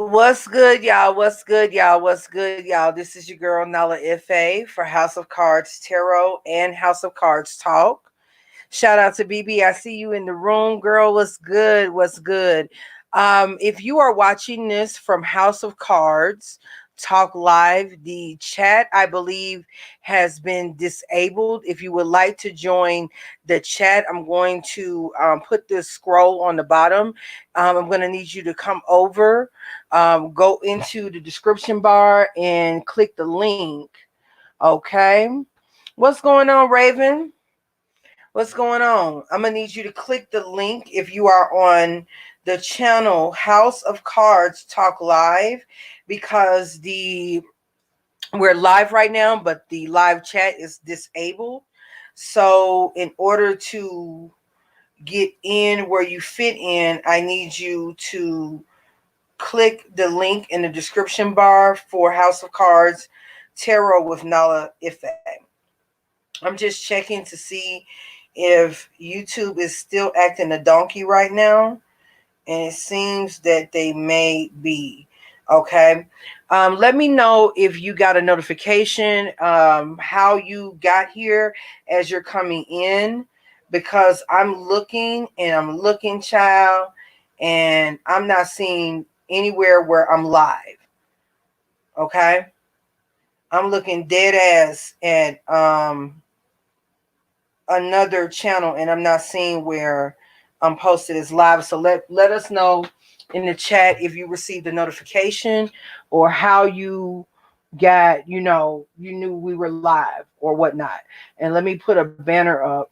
What's good, y'all? What's good, y'all? What's good, y'all? This is your girl Nala-Ife for House of Cards Tarot and House of Cards Talk. Shout out to BB. I see you in the room, girl. What's good? What's good? If you are watching this from House of Cards Talk Live, the chat, I believe, has been disabled. If you would like to join the chat, I'm going to put this scroll on the bottom. I'm going to need you to come over, go into the description bar and click the link. Okay. What's going on, Raven? What's going on? I'm going to need you to click the link if you are on the channel House of Cards Talk Live, because we're live right now, but the live chat is disabled. So in order to get in where you fit in, I need you to click the link in the description bar for House of Cards Tarot with Nala-Ife. I'm just checking to see if YouTube is still acting a donkey right now, and it seems that they may be. Okay. Let me know if you got a notification, how you got here as you're coming in, because I'm looking, child, and I'm not seeing anywhere where I'm live. Okay. I'm looking dead ass at another channel, and I'm not seeing where I'm posted as live. So let us know in the chat if you received a notification or how you got, you knew we were live or whatnot. And let me put a banner up.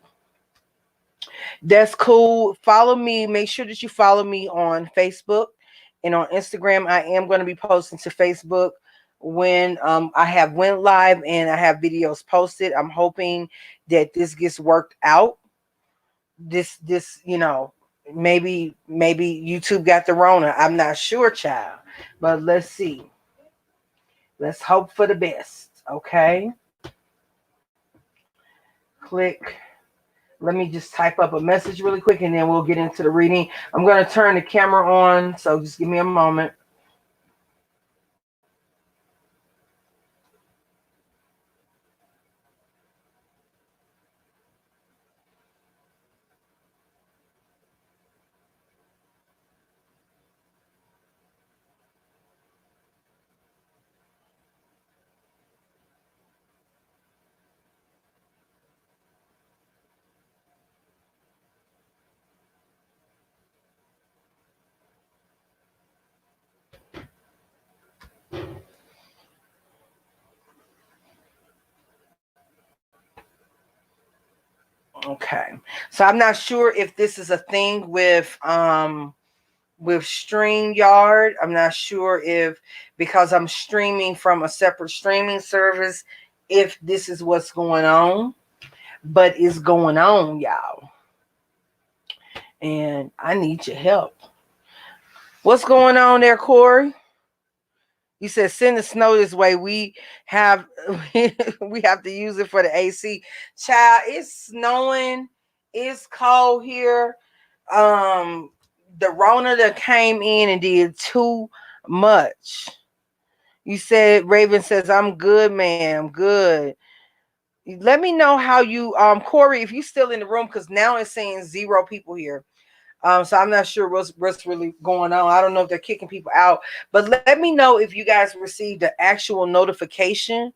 That's cool. Follow me. Make sure that you follow me on Facebook and on Instagram. I am going to be posting to Facebook when I went live and I have videos posted. I'm hoping that this gets worked out. This maybe YouTube got the Rona. I'm not sure, child, but let's see. Let's hope for the best. Okay. Click. Let me just type up a message really quick and then we'll get into the reading. I'm going to turn the camera on, so just give me a moment. Okay. So I'm not sure if this is a thing with StreamYard. I'm not sure if, because I'm streaming from a separate streaming service, if this is what's going on, but it's going on, y'all. And I need your help. What's going on there, Corey? You said send the snow this way. We have we have to use it for the AC. Child, it's snowing. It's cold here. The Rona that came in and did too much. You said, Raven says, I'm good, ma'am. Good. Let me know how you Corey, if you're still in the room, because now it's saying 0 people here. So I'm not sure what's really going on. I don't know if they're kicking people out, but let me know if you guys received the actual notification,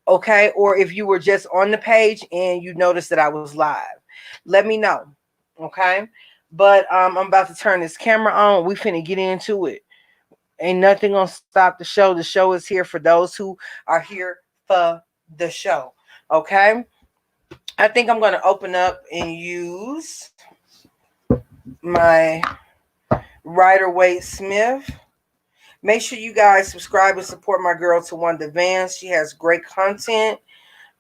okay, or if you were just on the page and you noticed that I was live. Let me know, okay? But I'm about to turn this camera on. We finna get into it. Ain't nothing gonna stop the show. The show is here for those who are here for the show, okay? I think I'm gonna open up and use my Rider-Waite Smith. Make sure you guys subscribe and support my girl Tawanda Vance. She has great content.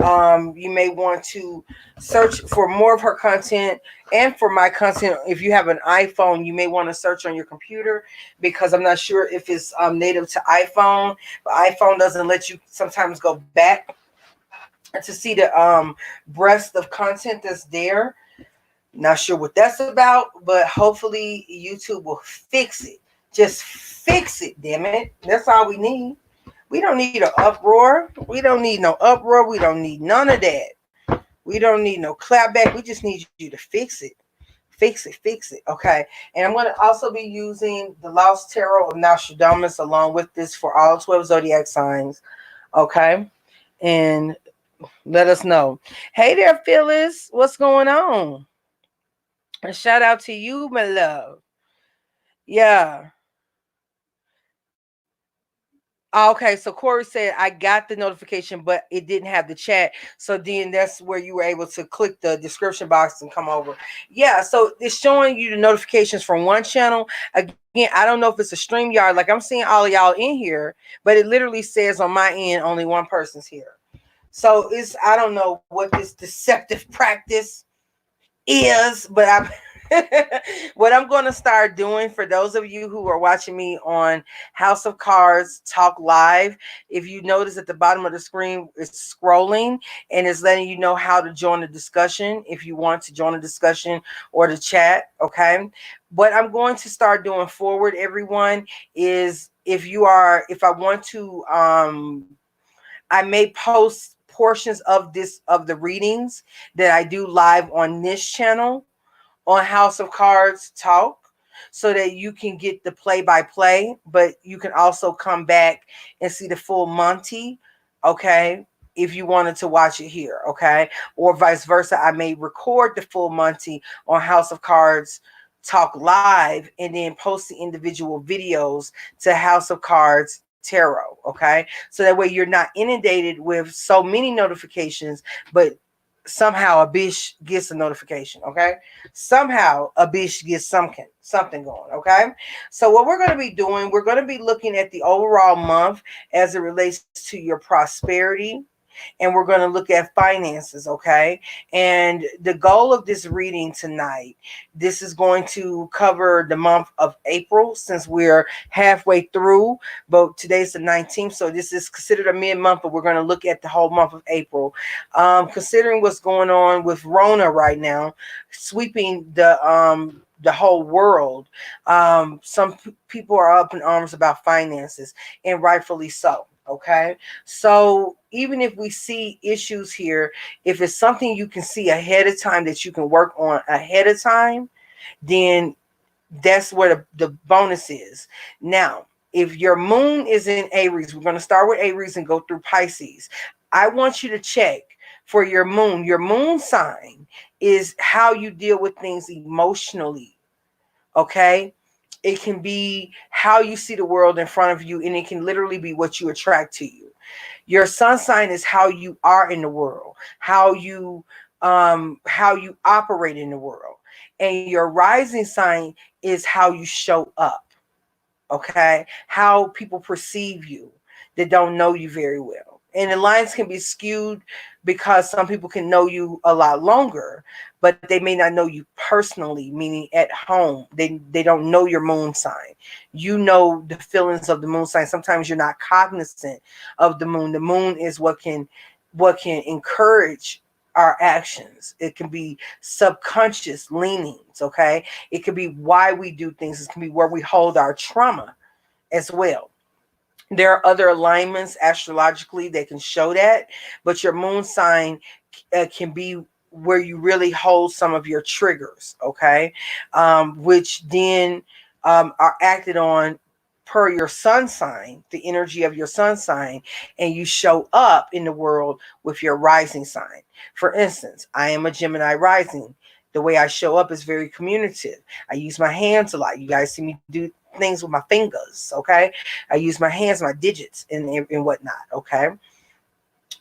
You may want to search for more of her content and for my content. If you have an iPhone, you may want to search on your computer, because I'm not sure if it's native to iPhone, but iPhone doesn't let you sometimes go back to see the breadth of content that's there. Not sure what that's about, but hopefully YouTube will fix it. Just fix it, damn it. That's all we need. We don't need an uproar. We don't need no uproar. We don't need none of that. We don't need no clapback. We just need you to fix it. Fix it, fix it. Okay. And I'm going to also be using the Lost Tarot of Nostradamus along with this for all 12 zodiac signs. Okay. And let us know. Hey there, Phyllis. What's going on? A shout out to you, my love. Yeah. Okay, so Corey said I got the notification, but it didn't have the chat. So then that's where you were able to click the description box and come over. Yeah, so it's showing you the notifications from one channel. Again, I don't know if it's a StreamYard. Like I'm seeing all of y'all in here, but it literally says on my end only one person's here. So it's I don't know what this deceptive practice is, but I'm what I'm going to start doing for those of you who are watching me on House of Cards Talk Live, if you notice at the bottom of the screen, it's scrolling and it's letting you know how to join the discussion if you want to join the discussion or the chat. Okay. What I'm going to start doing forward, everyone, is if I want to, I may post portions of the readings that I do live on this channel on House of Cards Talk so that you can get the play-by-play, but you can also come back and see the full Monty, okay, if you wanted to watch it here, okay, or vice versa. I may record the full Monty on House of Cards Talk Live and then post the individual videos to House of Cards Tarot, okay, so that way you're not inundated with so many notifications, but somehow a bitch gets a notification, okay? Somehow a bitch gets something going, okay? So what we're going to be doing, we're going to be looking at the overall month as it relates to your prosperity, and we're going to look at finances, okay? And the goal of this reading tonight, this is going to cover the month of April since we're halfway through, but today's the 19th, so this is considered a mid-month, but we're going to look at the whole month of April. Considering what's going on with Rona right now, sweeping the whole world, some people are up in arms about finances, and rightfully so. Okay, so even if we see issues here, if it's something you can see ahead of time that you can work on ahead of time, then that's where the bonus is. Now, if your moon is in Aries, we're going to start with Aries and go through Pisces. I want you to check for your moon. Your moon sign is how you deal with things emotionally. Okay. It can be how you see the world in front of you, and it can literally be what you attract to you. Your sun sign is how you are in the world, how you operate in the world. And your rising sign is how you show up. Okay? How people perceive you that don't know you very well. And the lines can be skewed because some people can know you a lot longer, but they may not know you personally, meaning at home. They don't know your moon sign. You know the feelings of the moon sign. Sometimes you're not cognizant of the moon. The moon is what can encourage our actions. It can be subconscious leanings, okay? It could be why we do things. It can be where we hold our trauma as well. There are other alignments astrologically that can show that, but your moon sign can be where you really hold some of your triggers, okay? Which then are acted on per your sun sign, the energy of your sun sign, and you show up in the world with your rising sign. For instance, I am a Gemini rising. The way I show up is very communicative. I use my hands a lot. You guys see me do things with my fingers, okay? I use my hands, my digits, and whatnot, okay?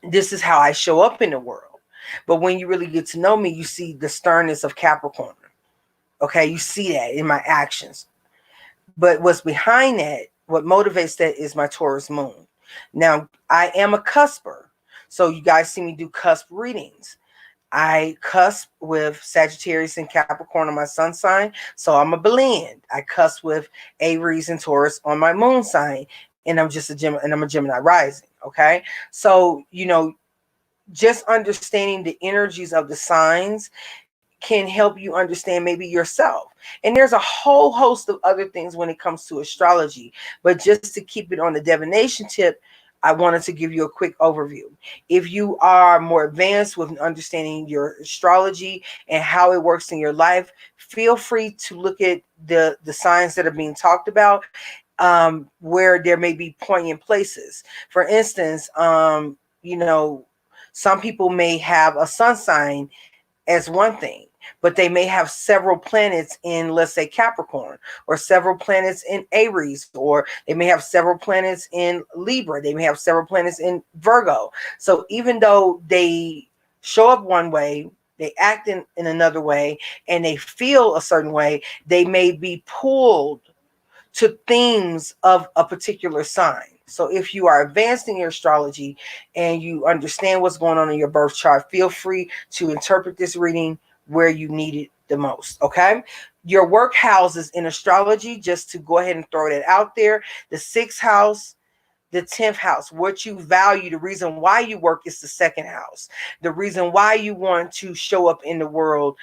This is how I show up in the world. But when you really get to know me, you see the sternness of Capricorn, okay? You see that in my actions. But what's behind that, what motivates that is my Taurus moon. Now, I am a cusper. So you guys see me do cusp readings. I cusp with Sagittarius and Capricorn on my sun sign, so I'm a blend. I cusp with Aries and Taurus on my moon sign, and I'm a Gemini rising. Okay, so just understanding the energies of the signs can help you understand maybe yourself. And there's a whole host of other things when it comes to astrology. But just to keep it on the divination tip, I wanted to give you a quick overview. If you are more advanced with understanding your astrology and how it works in your life, feel free to look at the signs that are being talked about, where there may be poignant places. For instance, you know, some people may have a sun sign as one thing, but they may have several planets in, let's say, Capricorn, or several planets in Aries, or they may have several planets in Libra. They may have several planets in Virgo. So even though they show up one way, they act in another way, and they feel a certain way, they may be pulled to themes of a particular sign. So if you are advanced in your astrology and you understand what's going on in your birth chart, feel free to interpret this reading where you need it the most, okay? Your work houses in astrology, just to go ahead and throw that out there, the 6th house, the 10th house, what you value, the reason why you work is the 2nd house. The reason why you want to show up in the world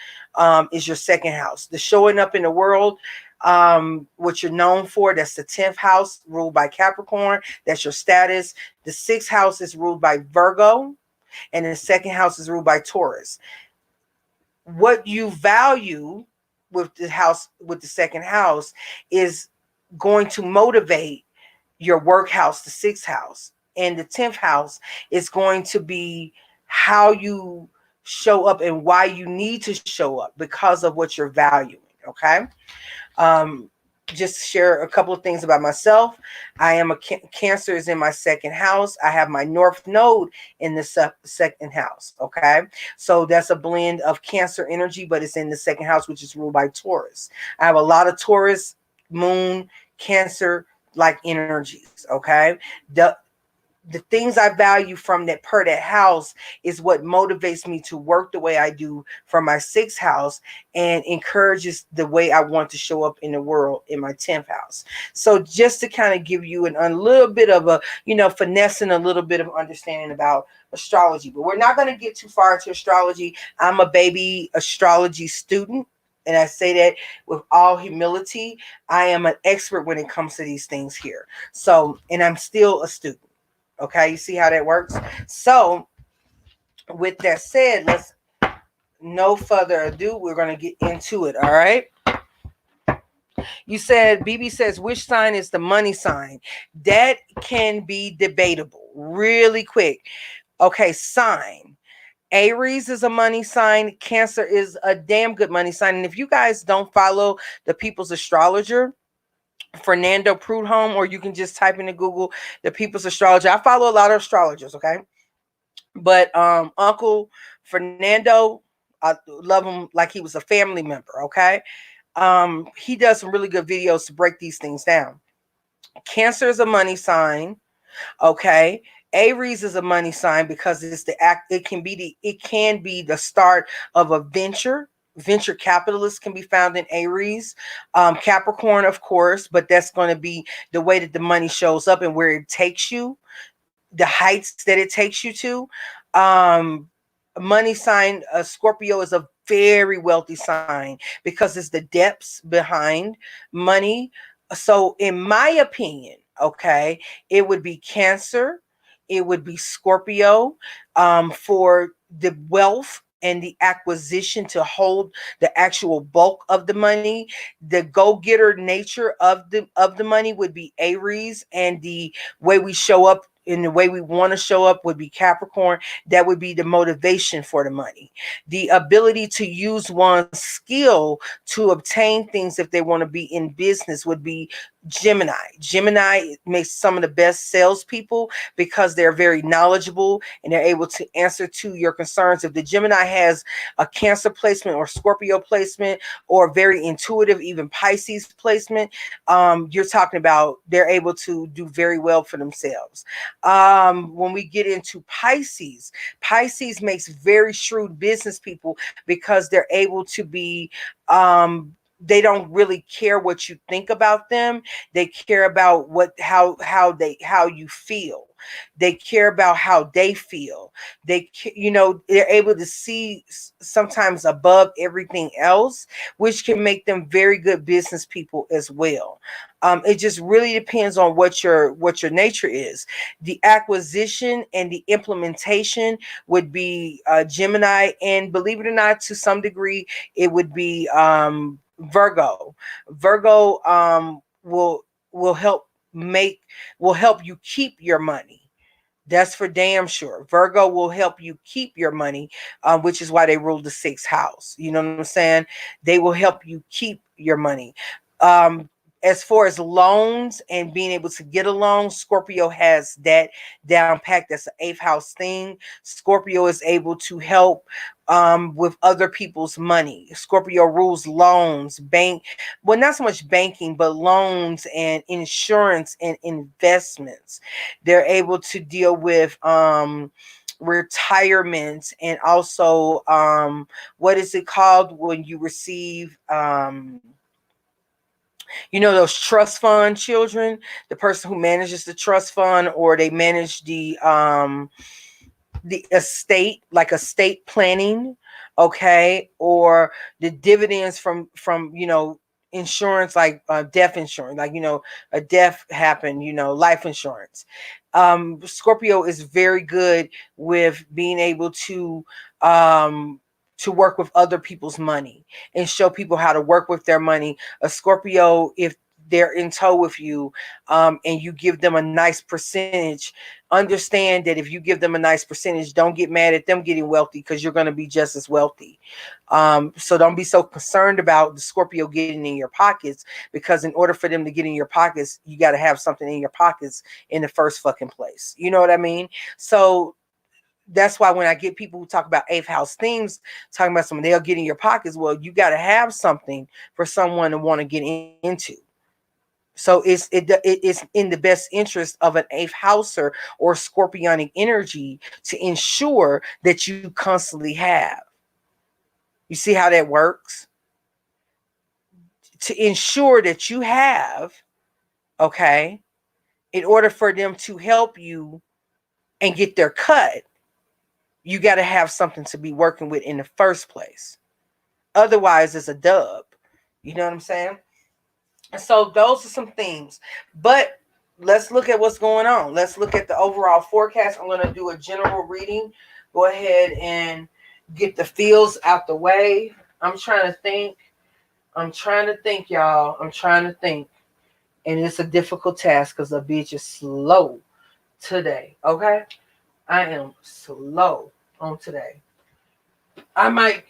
is your 2nd house. The showing up in the world, what you're known for, that's the 10th house, ruled by Capricorn. That's your status. The 6th house is ruled by Virgo, and the 2nd house is ruled by Taurus. What you value with the house, with the 2nd house, is going to motivate your work house, the 6th house. And the 10th house is going to be how you show up and why you need to show up because of what you're valuing, okay? Just share a couple of things about myself. I am a Cancer is in my 2nd house. I have my North Node in the 2nd house, okay? So that's a blend of Cancer energy, but it's in the 2nd house, which is ruled by Taurus. I have a lot of Taurus, Moon, Cancer, like energies, okay? The things I value from that house is what motivates me to work the way I do from my 6th house, and encourages the way I want to show up in the world in my 10th house. So just to kind of give you a little bit of a, finesse and a little bit of understanding about astrology. But we're not going to get too far into astrology. I'm a baby astrology student, and I say that with all humility. I am an expert when it comes to these things here. So, and I'm still a student. Okay, you see how that works? So, with that said, let's, no further ado, we're going to get into it, all right? You said, BB says, which sign is the money sign? That can be debatable really quick. Okay, sign. Aries is a money sign. Cancer is a damn good money sign. And if you guys don't follow the People's Astrologer, Fernando Prudhomme, or you can just type into Google the People's Astrologer. I follow a lot of astrologers, okay? But Uncle Fernando, I love him like he was a family member, okay? He does some really good videos to break these things down. Cancer is a money sign, okay? Aries is a money sign because it's the act. It can be the start of a venture. Venture capitalists can be found in Aries. Capricorn, of course, but that's going to be the way that the money shows up and where it takes you, the heights that it takes you to. Money sign, Scorpio is a very wealthy sign because it's the depths behind money. So in my opinion, okay, it would be Cancer, it would be Scorpio, for the wealth and the acquisition to hold the actual bulk of the money. The go-getter nature of the money would be Aries, and the way we show up in the way we want to show up would be Capricorn. That would be the motivation for the money. The ability to use one's skill to obtain things if they want to be in business would be Gemini. Gemini makes some of the best salespeople because they're very knowledgeable and they're able to answer to your concerns. If the Gemini has a Cancer placement or Scorpio placement or very intuitive, even Pisces placement, you're talking about they're able to do very well for themselves. When we get into Pisces, Pisces makes very shrewd business people because they're able to be, they don't really care what you think about them. They care about how you feel. They care about how they feel. They're able to see sometimes above everything else, which can make them very good business people as well. It just really depends on what your nature is. The acquisition and the implementation would be Gemini, and believe it or not, to some degree, it would be Virgo. Virgo will help you keep your money. That's for damn sure. Virgo will help you keep your money, which is why they rule the sixth house. You know what I'm saying? They will help you keep your money. As far as loans and being able to get a loan, Scorpio has that down packed. That's an eighth house thing. Scorpio is able to help with other people's money. Scorpio rules loans, well, not so much banking, but loans and insurance and investments. They're able to deal with retirement, and also what is it called when you receive those trust fund children, the person who manages the trust fund, or they manage the estate, like estate planning, okay, or the dividends from insurance, like death insurance, like a death happened, life insurance. Scorpio is very good with being able to work with other people's money and show people how to work with their money. A Scorpio, if they're in tow with you, and you give them a nice percentage, understand that if you give them a nice percentage, don't get mad at them getting wealthy, because you're going to be just as wealthy. So don't be so concerned about the Scorpio getting in your pockets, because in order for them to get in your pockets, you got to have something in your pockets in the first fucking place. You know what I mean? So that's why when I get people who talk about eighth house themes, talking about something they'll get in your pockets, well, you got to have something for someone to want to get into. So it's in the best interest of an eighth houser or scorpionic energy to ensure that you constantly have. You see how that works? To ensure that you have, okay, in order for them to help you and get their cut, you got to have something to be working with in the first place. Otherwise, it's a dub. You know what I'm saying? So those are some things. But let's look at what's going on. Let's look at the overall forecast. I'm going to do a general reading. Go ahead and get the feels out the way. I'm trying to think, y'all. I'm trying to think. And it's a difficult task because the bitch is slow today. Okay? I am slow on today. I might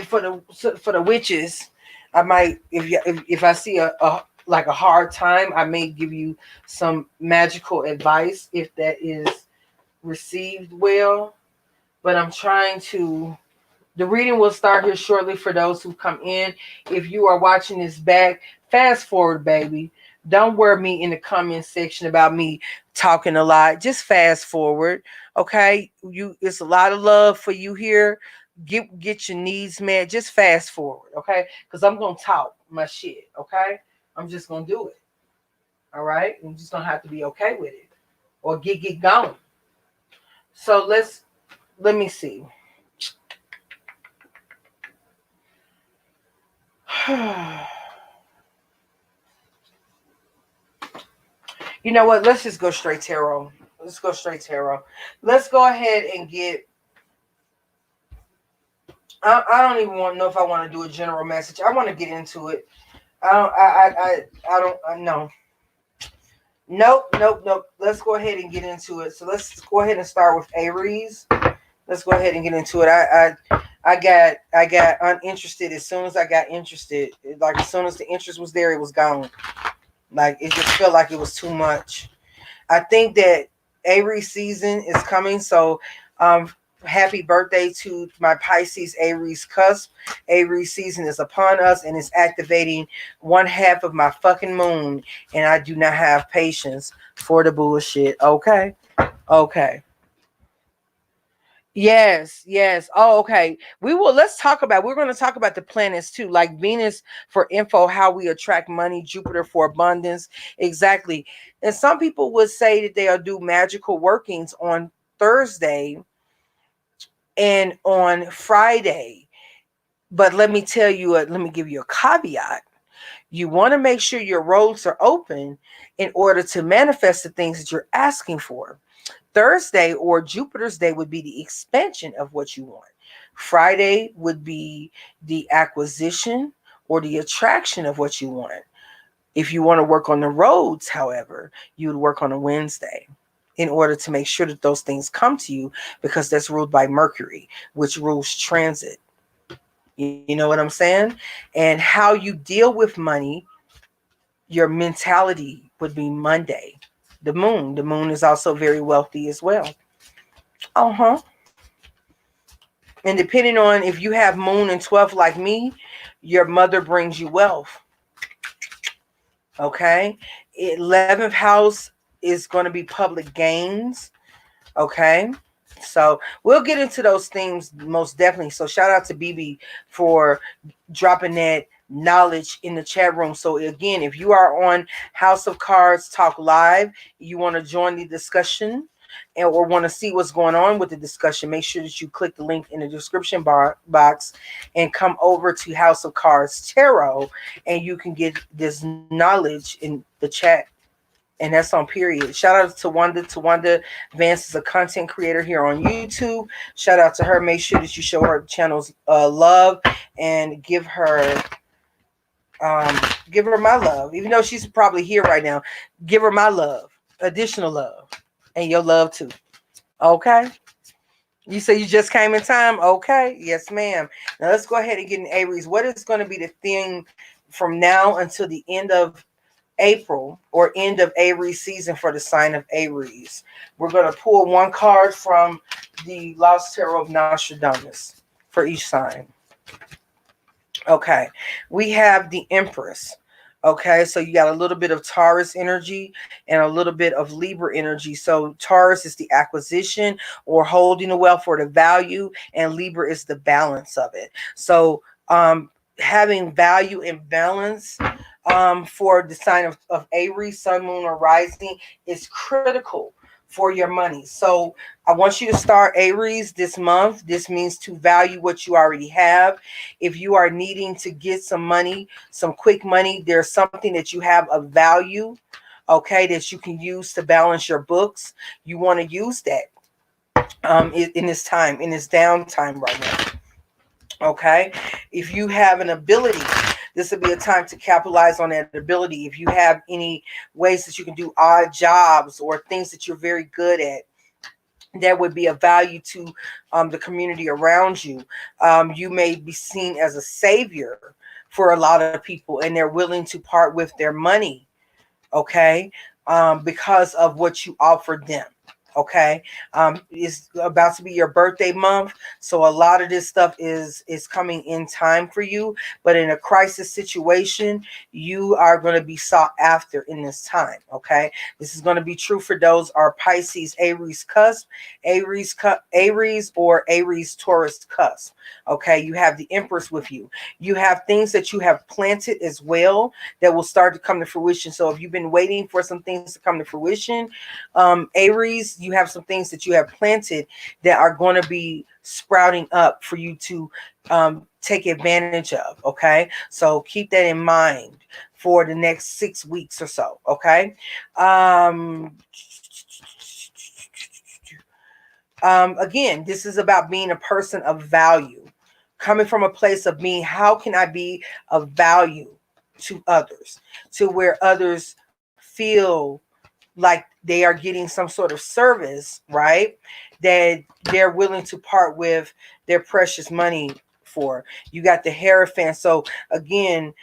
for the witches, I might, if I see a hard time, I may give you some magical advice if that is received well. But I'm trying to. The reading will start here shortly for those who come in. If you are watching this back, fast forward, baby. Don't worry me in the comment section about me talking a lot. Just fast forward, okay? It's a lot of love for you here. Get your needs met. Just fast forward, okay? Because I'm gonna talk my shit, okay? I'm just gonna do it. All right? I'm just gonna have to be okay with it, or get going. So let me see. You know what? Let's just go straight tarot. Let's go straight tarot. Let's go ahead and get. I don't even know if I want to do a general message. I want to get into it. I don't know. Nope. Let's go ahead and get into it. So let's go ahead and start with Aries. Let's go ahead and get into it. I got uninterested as soon as I got interested. Like as soon as the interest was there, it was gone. Like it just felt like it was too much. I think that Aries season is coming. So happy birthday to my Pisces Aries cusp. Aries season is upon us and it's activating one half of my fucking moon. And I do not have patience for the bullshit. Okay. Yes, yes. Oh, okay. We're going to talk about the planets too, like Venus for info, how we attract money, Jupiter for abundance. Exactly. And some people would say that they'll do magical workings on Thursday and on Friday. But let me tell you, let me give you a caveat. You want to make sure your roads are open in order to manifest the things that you're asking for. Thursday or Jupiter's day would be the expansion of what you want. Friday would be the acquisition or the attraction of what you want. If you want to work on the roads, however, you would work on a Wednesday in order to make sure that those things come to you, because that's ruled by Mercury, which rules transit. You know what I'm saying? And how you deal with money, your mentality would be Monday. The moon is also very wealthy as well. Uh-huh. And depending on if you have moon and 12th like me, your mother brings you wealth. Okay. 11th house is going to be public gains. Okay. So we'll get into those things most definitely. So shout out to BB for dropping that knowledge in the chat room. So again, if you are on House of Cards Talk Live, you want to join the discussion or want to see what's going on with the discussion, make sure that you click the link in the description box and come over to House of Cards Tarot, and you can get this knowledge in the chat. And that's on period. Shout out to Wanda. Wanda Vance is a content creator here on YouTube. Shout out to her. Make sure that you show her channel's love and give her my love. Even though she's probably here right now, give her my love, additional love, and your love too. Okay. You say you just came in time? Okay. Yes, ma'am. Now let's go ahead and get in Aries. What is going to be the thing from now until the end of April or end of Aries season for the sign of Aries? We're going to pull one card from the Lost Tarot of Nostradamus for each sign. Okay. We have the Empress. Okay, so you got a little bit of Taurus energy and a little bit of Libra energy. So Taurus is the acquisition or holding the wealth or the value, and Libra is the balance of it. So having value and balance for the sign of Aries, Sun, Moon, or Rising is critical for your money. So I want you to start Aries this month. This means to value what you already have. If you are needing to get some money, some quick money, there's something that you have of value, okay, that you can use to balance your books. You want to use that in this time, in this downtime right now. Okay. If you have an ability, this would be a time to capitalize on that ability. If you have any ways that you can do odd jobs or things that you're very good at, that would be of value to the community around you. You may be seen as a savior for a lot of people, and they're willing to part with their money, okay, because of what you offered them. Okay, it's about to be your birthday month, so a lot of this stuff is coming in time for you. But in a crisis situation, you are going to be sought after in this time. Okay, this is going to be true for those are Pisces, Aries cusp, Aries or Aries Taurus cusp. Okay, you have the Empress with you. You have things that you have planted as well that will start to come to fruition. So if you've been waiting for some things to come to fruition, Aries, you have some things that you have planted that are going to be sprouting up for you to take advantage of. Okay, so keep that in mind for the next 6 weeks or so. Okay. Again, this is about being a person of value, coming from a place of being, how can I be of value to others, to where others feel like they are getting some sort of service, right, that they're willing to part with their precious money for. You got the Hierophant. So again,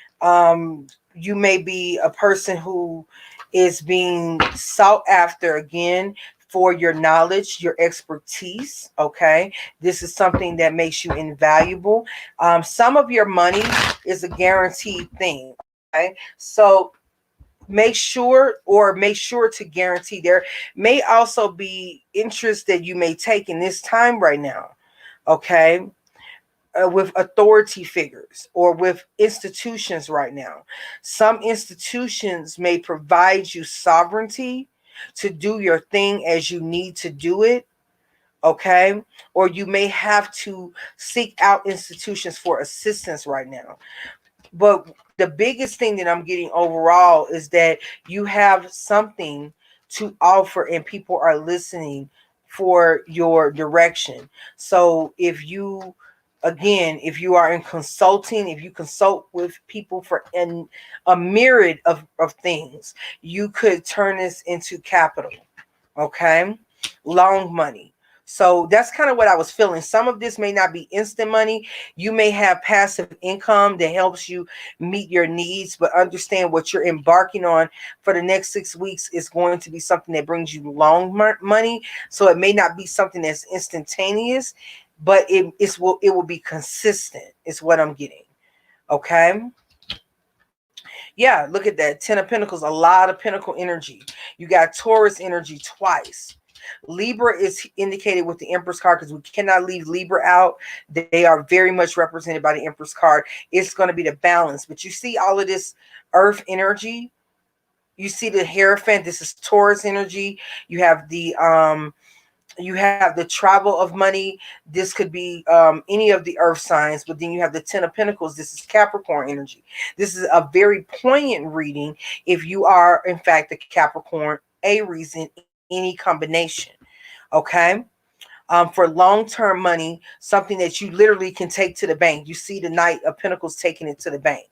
you may be a person who is being sought after again for your knowledge, your expertise. Okay, this is something that makes you invaluable. Some of your money is a guaranteed thing. Okay, so make sure to guarantee. There may also be interest that you may take in this time right now, okay, with authority figures or with institutions right now. Some institutions may provide you sovereignty to do your thing as you need to do it, okay, or you may have to seek out institutions for assistance right now. But the biggest thing that I'm getting overall is that you have something to offer and people are listening for your direction. So if you, again, if you are in consulting, if you consult with people for a myriad of things, you could turn this into capital, okay, long money. So that's kind of what I was feeling. Some of this may not be instant money. You may have passive income that helps you meet your needs, but understand what you're embarking on for the next 6 weeks is going to be something that brings you long money. So it may not be something that's instantaneous, but it will be consistent is what I'm getting. Okay. Yeah, look at that. 10 of Pentacles, a lot of Pentacle energy. You got Taurus energy twice. Libra is indicated with the Empress card because we cannot leave Libra out. They are very much represented by the Empress card. It's going to be the balance. But you see all of this earth energy. You see the Hierophant. This is Taurus energy. You have the travel of money. This could be any of the earth signs, but then you have the 10 of Pentacles. This is Capricorn energy. This is a very poignant reading if you are, in fact, a Capricorn, Aries in any combination. Okay. For long-term money, something that you literally can take to the bank. You see the Knight of Pentacles taking it to the bank.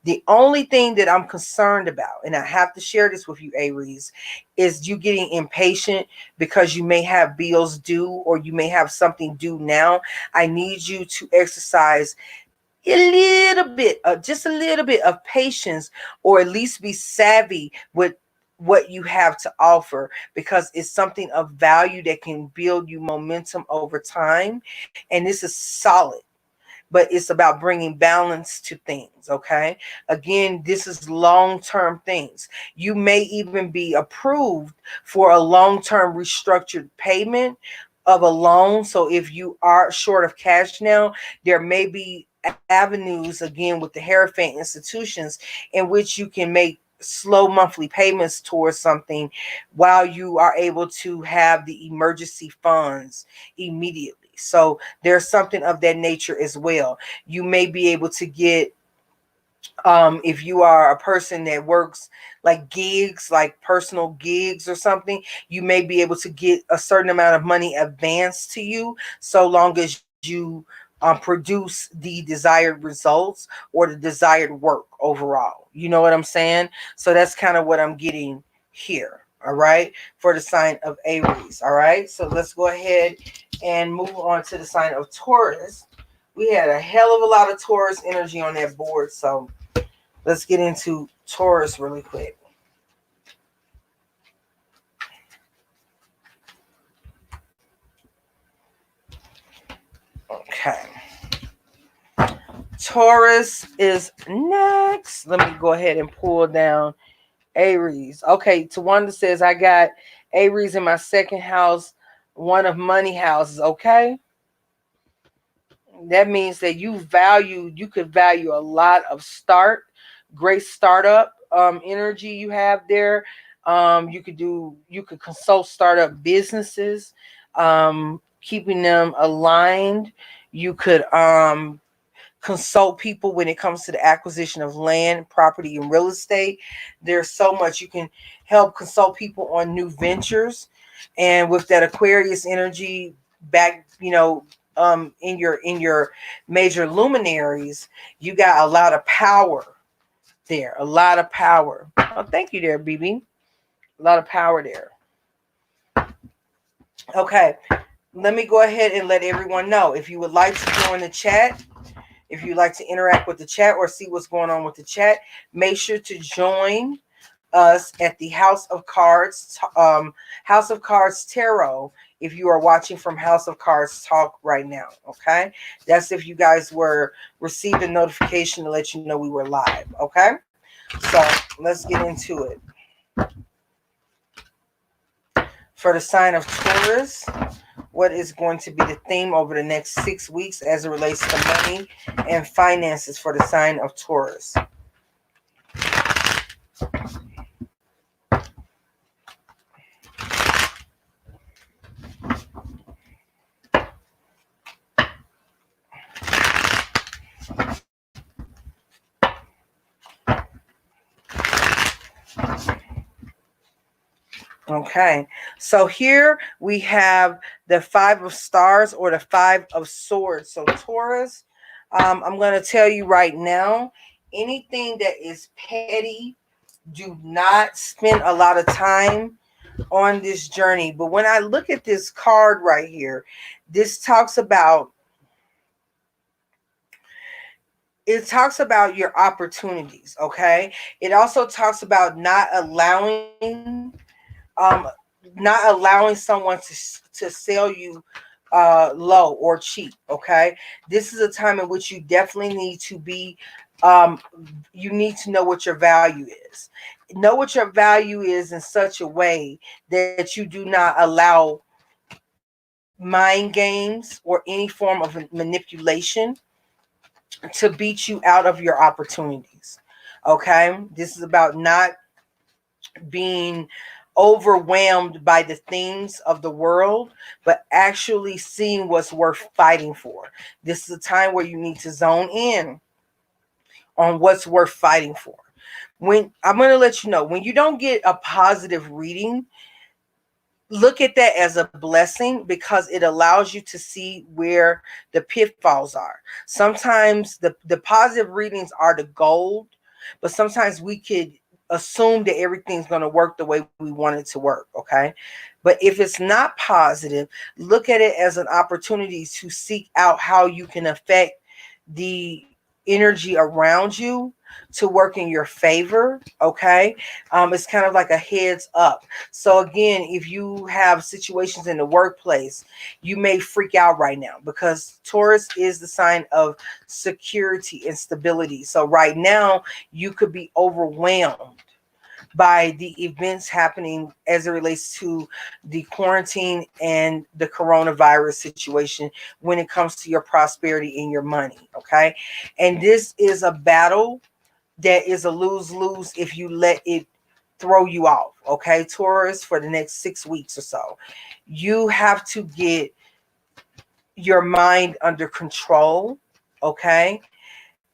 The only thing that I'm concerned about, and I have to share this with you, Aries, is you getting impatient because you may have bills due or you may have something due now. I need you to exercise a little bit, just a little bit of patience, or at least be savvy with what you have to offer, because it's something of value that can build you momentum over time. And this is solid, but it's about bringing balance to things. Okay. Again, this is long-term things. You may even be approved for a long-term restructured payment of a loan. So if you are short of cash now, there may be avenues, again, with the Hierophant institutions in which you can make slow monthly payments towards something while you are able to have the emergency funds immediately. So there's something of that nature as well. You may be able to get, if you are a person that works like gigs, like personal gigs or something, you may be able to get a certain amount of money advanced to you, so long as you produce the desired results or the desired work overall. You know what I'm saying? So that's kind of what I'm getting here. All right. For the sign of Aries. All right. So let's go ahead and move on to the sign of Taurus. We had a hell of a lot of Taurus energy on that board. So let's get into Taurus really quick. Okay. Taurus is next. Let me go ahead and pull down Aries. Okay, Tawanda says I got Aries in my second house, one of money houses. Okay. That means that you could value a lot of great startup energy you have there. You could consult startup businesses, keeping them aligned. You could consult people when it comes to the acquisition of land, property, and real estate. There's so much you can help consult people on new ventures. And with that Aquarius energy back, in your major luminaries, you got a lot of power there. A lot of power. Oh, thank you there, BB. A lot of power there. Okay. Let me go ahead and let everyone know, if you would like to join the chat, if you'd like to interact with the chat or see what's going on with the chat, make sure to join us at the House of Cards Tarot if you are watching from House of Cards Talk right now. Okay, that's if you guys were receiving notification to let you know we were live. Okay, So let's get into it. For the sign of Taurus, what is going to be the theme over the next 6 weeks as it relates to money and finances for the sign of Taurus? Okay, so here we have the 5 of stars or the 5 of swords. So Taurus, I'm going to tell you right now, anything that is petty, do not spend a lot of time on this journey. But when I look at this card right here, this talks about, it talks about your opportunities. Okay, it also talks about um not allowing someone to sell you low or cheap. Okay, this is a time in which you definitely need to be you need to know what your value is. Know what your value is in such a way that you do not allow mind games or any form of manipulation to beat you out of your opportunities. Okay, this is about not being overwhelmed by the things of the world, but actually seeing what's worth fighting for. This is a time where you need to zone in on what's worth fighting for. When I'm going to let you know, when you don't get a positive reading, look at that as a blessing because it allows you to see where the pitfalls are. Sometimes the positive readings are the gold, but sometimes we could assume that everything's going to work the way we want it to work. Okay, but if it's not positive, look at it as an opportunity to seek out how you can affect the energy around you to work in your favor. Okay, it's kind of like a heads up. So again, if you have situations in the workplace, you may freak out right now because Taurus is the sign of security and stability. So right now you could be overwhelmed by the events happening as it relates to the quarantine and the coronavirus situation when it comes to your prosperity and your money. Okay, and this is a battle that is a lose-lose if you let it throw you off. Okay, Taurus, for the next 6 weeks or so, you have to get your mind under control. Okay,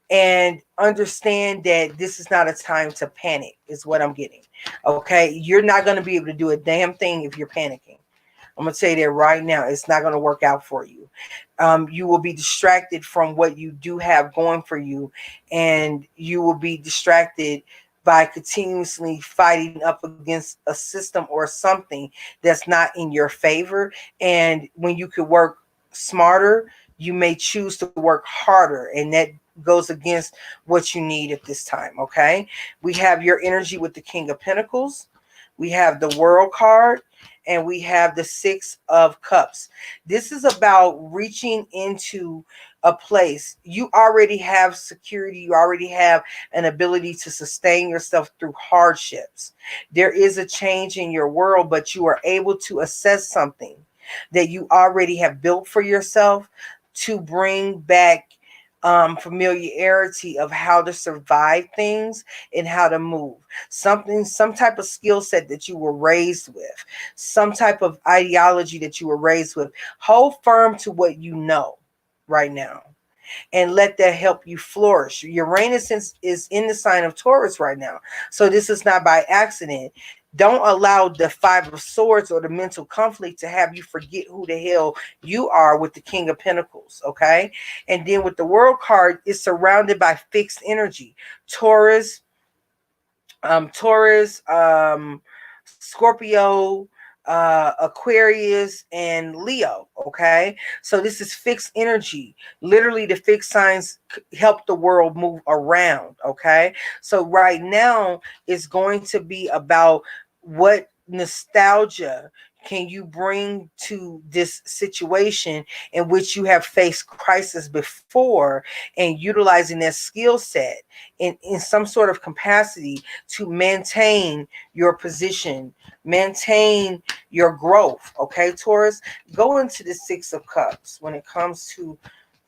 and understand that this is not a time to panic is what I'm getting. Okay, you're not going to be able to do a damn thing if you're panicking. I'm going to say that right now. It's not going to work out for you. You will be distracted from what you do have going for you, and you will be distracted by continuously fighting up against a system or something that's not in your favor. And when you could work smarter, you may choose to work harder, and that goes against what you need at this time. Okay, we have your energy with the King of Pentacles, we have the World card, and we have the 6 of Cups. This is about reaching into a place. You already have security. You already have an ability to sustain yourself through hardships. There is a change in your world, but you are able to assess something that you already have built for yourself to bring back familiarity of how to survive things and how to move. Some type of skill set that you were raised with, some type of ideology that you were raised with. Hold firm to what you know right now and let that help you flourish. Uranus is in the sign of Taurus right now. So this is not by accident. Don't allow the 5 of Swords or the mental conflict to have you forget who the hell you are with the King of Pentacles, okay? And then with the World card, it's surrounded by fixed energy. Taurus, Taurus, Scorpio, Aquarius, and Leo. Okay, so this is fixed energy. Literally, the fixed signs help the world move around. Okay, so right now it's going to be about what nostalgia can you bring to this situation in which you have faced crisis before, and utilizing that skill set in some sort of capacity to maintain your position, maintain your growth. Okay, Taurus, go into the Six of Cups when it comes to,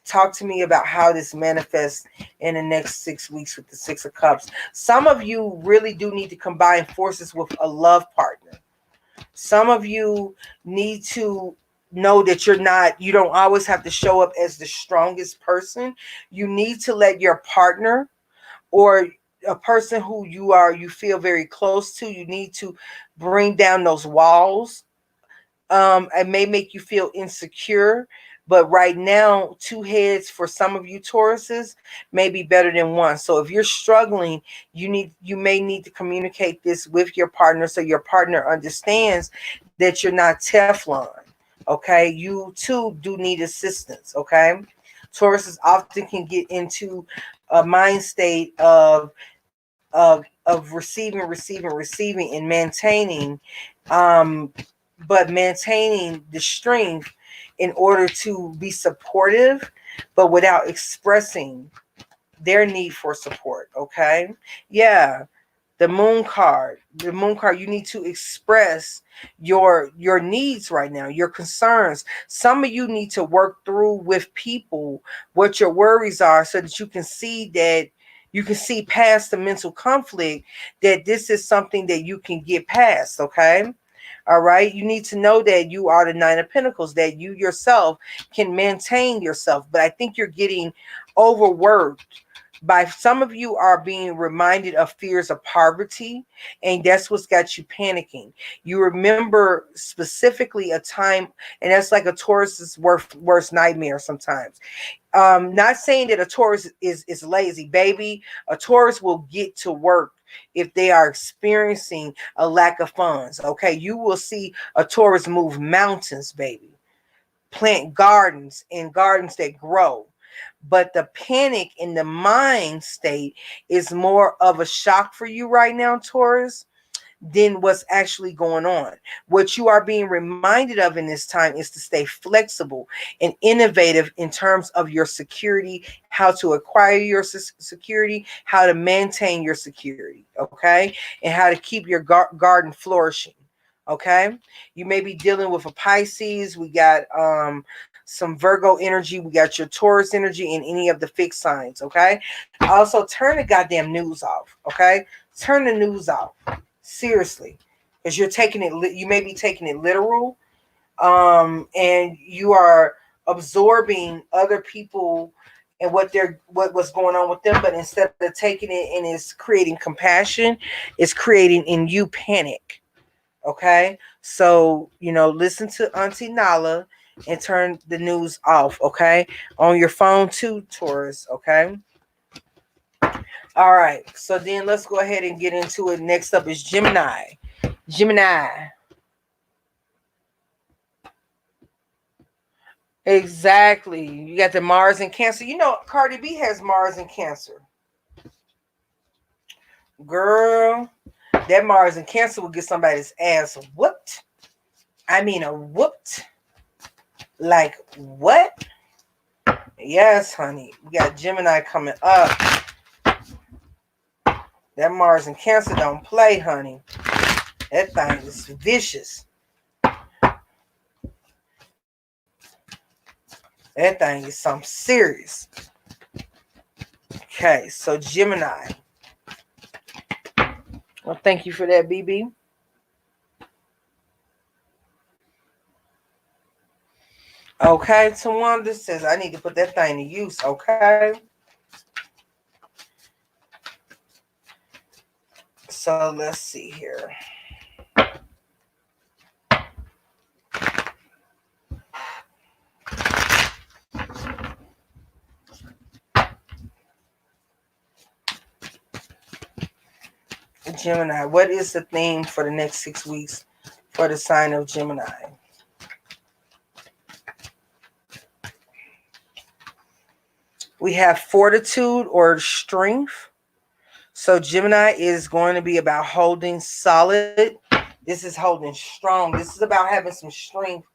talk to me about how this manifests in the next 6 weeks with the Six of Cups. Some of you really do need to combine forces with a love partner. Some of you need to know that you don't always have to show up as the strongest person. You need to let your partner, or a person who you feel very close to, you need to bring down those walls. It may make you feel insecure, but right now, two heads for some of you Tauruses may be better than one. So if you're struggling, you may need to communicate this with your partner, so your partner understands that you're not Teflon. Okay, you too do need assistance. Okay, Tauruses often can get into a mind state of receiving, and maintaining, but maintaining the strength in order to be supportive, but without expressing their need for support. Okay, yeah. The moon card, you need to express your needs right now, your concerns. Some of you need to work through with people what your worries are, so that you can see past the mental conflict, that this is something that you can get past. Okay, all right. You need to know that you are the Nine of Pentacles, that you yourself can maintain yourself. But I think you're getting overworked. By some of you are being reminded of fears of poverty, and that's what's got you panicking. You remember specifically a time, and that's like a Taurus's worst nightmare sometimes. Not saying that a Taurus is lazy, baby. A Taurus will get to work if they are experiencing a lack of funds. Okay, you will see a Taurus move mountains, baby. Plant gardens, and gardens that grow. But the panic in the mind state is more of a shock for you right now, Taurus, than what's actually going on. What you are being reminded of in this time is to stay flexible and innovative in terms of your security, how to acquire your security, how to maintain your security, okay? And how to keep your garden flourishing, okay? You may be dealing with a Pisces. We got some Virgo energy. We got your Taurus energy, and any of the fixed signs, okay? Also, turn the goddamn news off, okay? Turn the news off. Seriously, because you may be taking it literal, and you are absorbing other people and what's going on with them. But instead of taking it and it's creating compassion, it's creating in you panic. Okay, so listen to Auntie Nala and turn the news off. Okay, on your phone too, Taurus. Okay. All right, so then let's go ahead and get into it. Next up is Gemini. Gemini. Exactly. You got the Mars in Cancer. Cardi B has Mars in Cancer. Girl, that Mars in Cancer will get somebody's ass whooped. I mean, a whooped. Like, what? Yes, honey. We got Gemini coming up. That Mars in Cancer don't play, honey. That thing is vicious. That thing is something serious. Okay, so Gemini. Well, thank you for that, BB. Okay, Tawanda says I need to put that thing to use. Okay. So let's see here. Gemini, what is the theme for the next 6 weeks for the sign of Gemini? We have fortitude or strength. So Gemini is going to be about holding solid This is holding strong. This is about having some strength,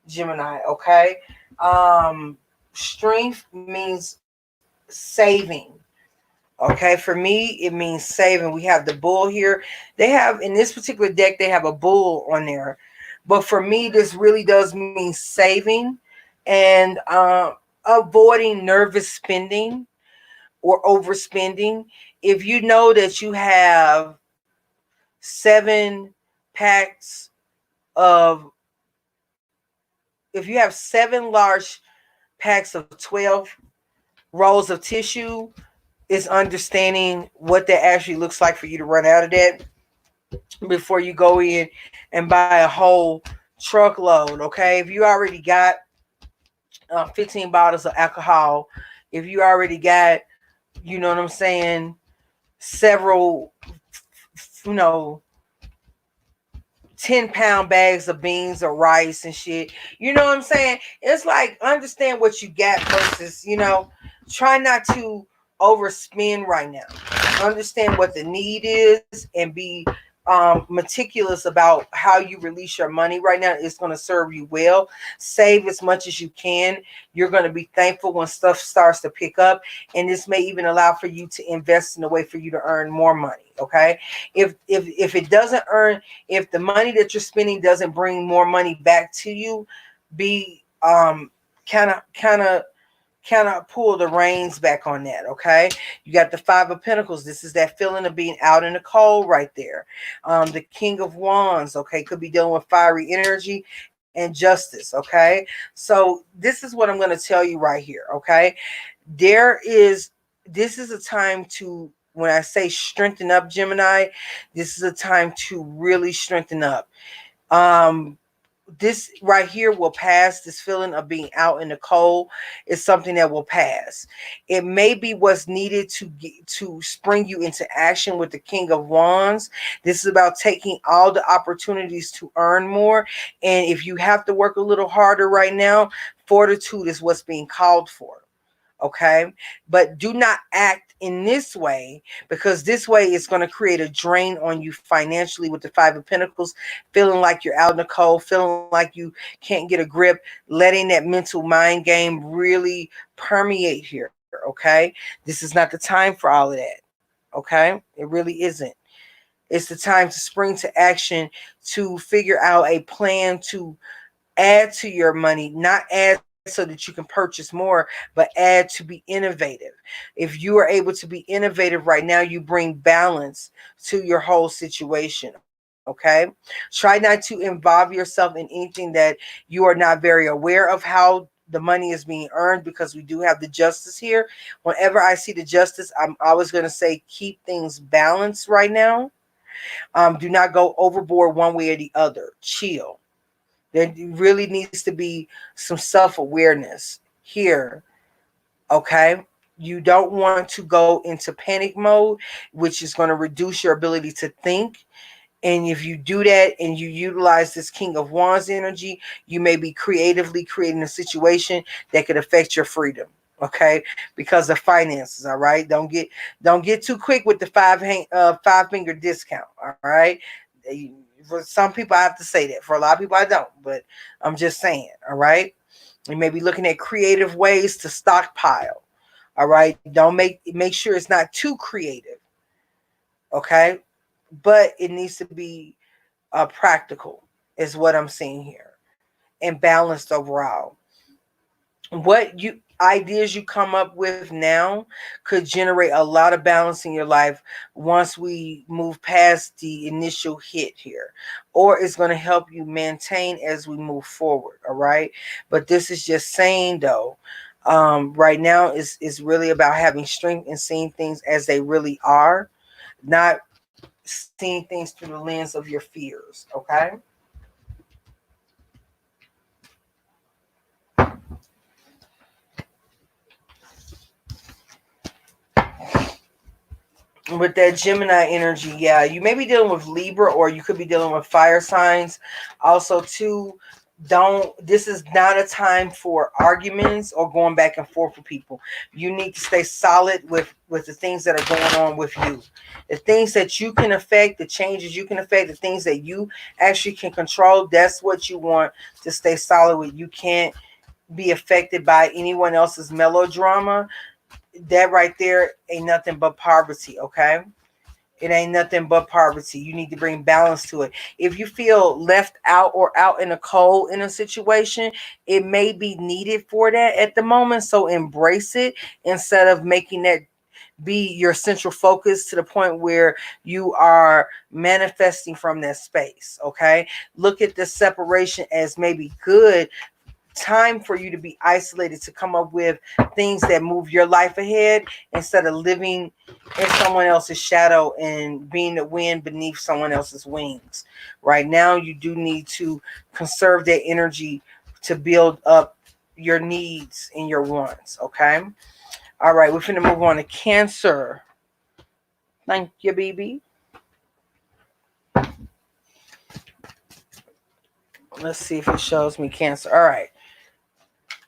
Gemini, okay? Strength means saving. Okay, for me, it means saving. We have the bull here. They have, in this particular deck, they have a bull on there. But for me, this really does mean saving and avoiding nervous spending or overspending. If you know that you have 7 packs of, if you have 7 large packs of 12 rolls of tissue, is understanding what that actually looks like for you to run out of that before you go in and buy a whole truckload. Okay, if you already got 15 bottles of alcohol, if you already got, you know what I'm saying, several, you know, 10-pound bags of beans or rice and shit, you know what I'm saying? It's like, understand what you got versus, you know, try not to overspend right now. Understand what the need is and be meticulous about how you release your money right now. It's going to serve you well. Save as much as you can. You're going to be thankful when stuff starts to pick up, and this may even allow for you to invest in a way for you to earn more money. Okay, if it doesn't earn, if the money that you're spending doesn't bring more money back to you, be kind of pull the reins back on that. Okay, you got the 5 of Pentacles. This is that feeling of being out in the cold right there. The King of Wands, okay, could be dealing with fiery energy and justice. Okay, so this is what I'm going to tell you right here. Okay, this is a time to, when I say strengthen up, Gemini, this is a time to really strengthen up. This right here will pass. This feeling of being out in the cold is something that will pass. It may be what's needed to spring you into action with the King of Wands. This is about taking all the opportunities to earn more. And if you have to work a little harder right now, fortitude is what's being called for. Okay, but do not act in this way, because this way is going to create a drain on you financially with the 5 of Pentacles, feeling like you're out in the cold, feeling like you can't get a grip, letting that mental mind game really permeate here. Okay, this is not the time for all of that. Okay, it really isn't. It's the time to spring to action, to figure out a plan to add to your money, not add so that you can purchase more, but add to be innovative. If you are able to be innovative right now, you bring balance to your whole situation. Okay, try not to involve yourself in anything that you are not very aware of how the money is being earned, because we do have the justice here. Whenever I see the justice, I'm always going to say keep things balanced right now. Do not go overboard one way or the other. Chill. There really needs to be some self-awareness here. Okay, you don't want to go into panic mode, which is going to reduce your ability to think. And if you do that and you utilize this King of Wands energy, you may be creatively creating a situation that could affect your freedom. Okay, because of finances. All right, don't get too quick with the five finger discount. All right, for some people I have to say that. For a lot of people I don't, but I'm just saying. All right, you may be looking at creative ways to stockpile. All right, don't make sure it's not too creative. Okay, but it needs to be practical, is what I'm seeing here, and balanced overall. What ideas you come up with now could generate a lot of balance in your life once we move past the initial hit here, or it's going to help you maintain as we move forward. All right, but this is just saying though, right now is really about having strength and seeing things as they really are, not seeing things through the lens of your fears. Okay. With that Gemini energy, yeah, you may be dealing with Libra, or you could be dealing with fire signs also too. This is not a time for arguments or going back and forth with people. You need to stay solid with the things that are going on with you. The things that you can affect, the changes you can affect, the things that you actually can control, that's what you want to stay solid with. You can't be affected by anyone else's melodrama. That right there ain't nothing but poverty, okay? It ain't nothing but poverty. You need to bring balance to it. If you feel left out or out in the cold in a situation, it may be needed for that at the moment. So embrace it instead of making that be your central focus to the point where you are manifesting from that space. Okay. Look at the separation as maybe good time for you to be isolated, to come up with things that move your life ahead instead of living in someone else's shadow and being the wind beneath someone else's wings. Right now, you do need to conserve that energy to build up your needs and your wants. Okay. All right. We're finna move on to Cancer. Thank you, baby. Let's see if it shows me Cancer. All right.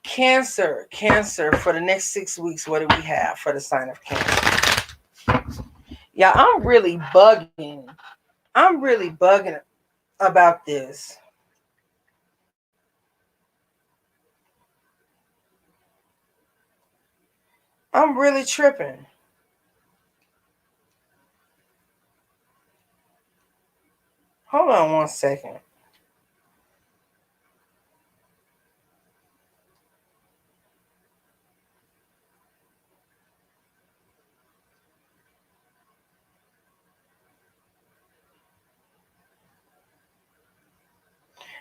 Cancer, for the next 6 weeks, what do we have for the sign of Cancer? Yeah, I'm really bugging. About this. I'm really tripping. Hold on one second.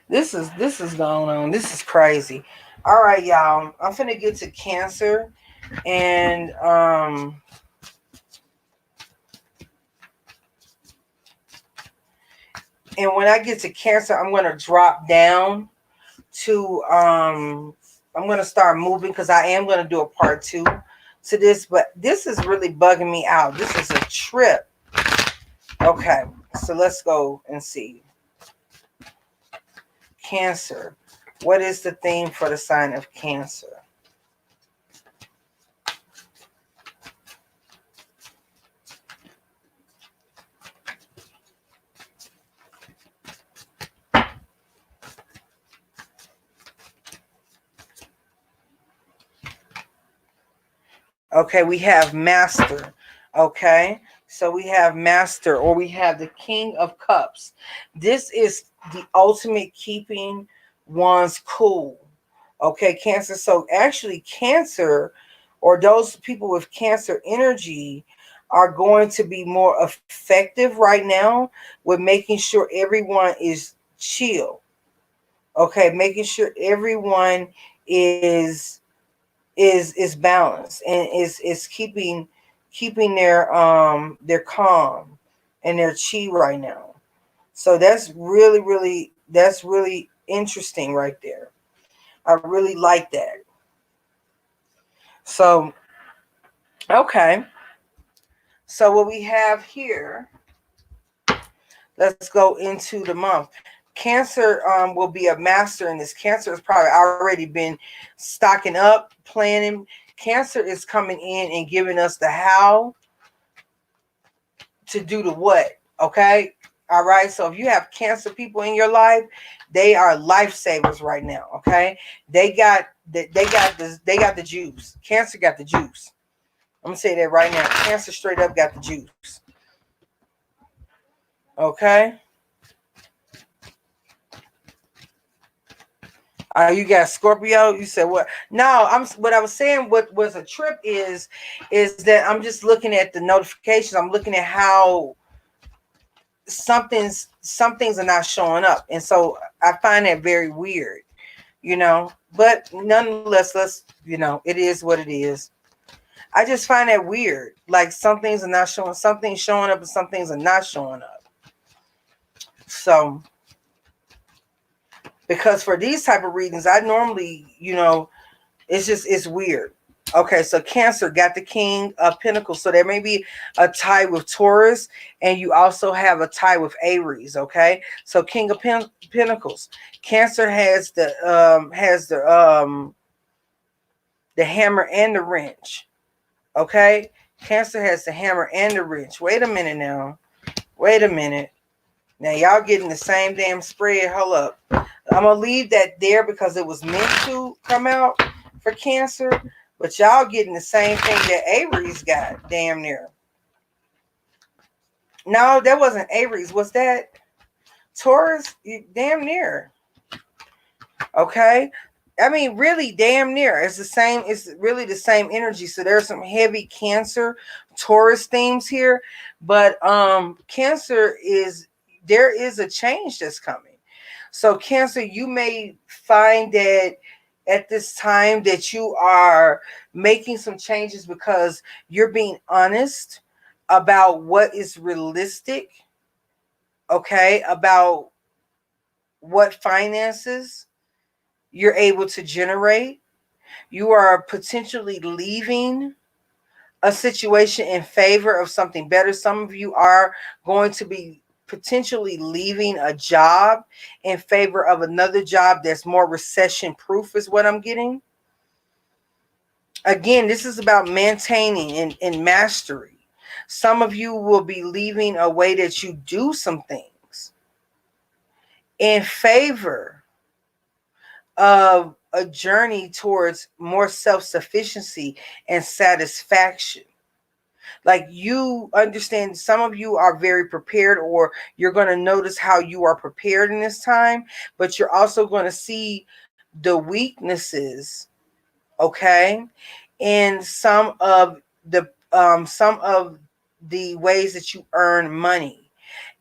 This is going on. This is crazy. All right, y'all. I'm finna get to Cancer, and when I get to Cancer, I'm gonna drop down to I'm gonna start moving because I am gonna do a part 2 to this, but this is really bugging me out. This is a trip. Okay, so let's go and see. Cancer. What is the theme for the sign of Cancer? Okay, we have Master. Okay, so we have Master, or we have the King of Cups. This is the ultimate keeping one's cool. Okay, Cancer. So actually, Cancer, or those people with Cancer energy, are going to be more effective right now with making sure everyone is chill. Okay, making sure everyone is balanced and is keeping their calm and their chi right now. So that's really interesting right there. I really like that. So okay. So what we have here, let's go into the month. Cancer will be a master in this. Cancer has probably already been stocking up, planning. Cancer is coming in and giving us the how to do the what. Okay. All right. So if you have Cancer people in your life, they are lifesavers right now. Okay. They got the juice. Cancer got the juice. I'm gonna say that right now. Cancer straight up got the juice. Okay. You got Scorpio. You said what? No, what I was saying. What was a trip is that I'm just looking at the notifications. I'm looking at how some things are not showing up, and so I find that very weird. But nonetheless, it is what it is. I just find that weird. Like some things are not showing, some things showing up, and some things are not showing up. So, because for these type of readings, I normally, it's weird. Okay, so Cancer got the King of Pentacles. So there may be a tie with Taurus, and you also have a tie with Aries. Okay, so King of Pentacles. Cancer has the hammer and the wrench. Okay, Cancer has the hammer and the wrench. Wait a minute now. Wait a minute. Now y'all getting the same damn spread. Hold up. I'm gonna leave that there because it was meant to come out for Cancer. But y'all getting the same thing that Aries got, damn near. No, that wasn't Aries. Was that Taurus? Damn near. Okay. I mean, really, damn near. It's the same. It's really the same energy. So there's some heavy Cancer, Taurus themes here. But Cancer there is a change that's coming. So Cancer, you may find that at this time that you are making some changes because you're being honest about what is realistic, okay, about what finances you're able to generate. You are potentially leaving a situation in favor of something better. Some of you are going to be potentially leaving a job in favor of another job that's more recession proof is what I'm getting. Again, this is about maintaining and mastery. Some of you will be leaving a way that you do some things in favor of a journey towards more self-sufficiency and satisfaction. Like, you understand, some of you are very prepared, or you're going to notice how you are prepared in this time, but you're also going to see the weaknesses, okay, in some of the ways that you earn money.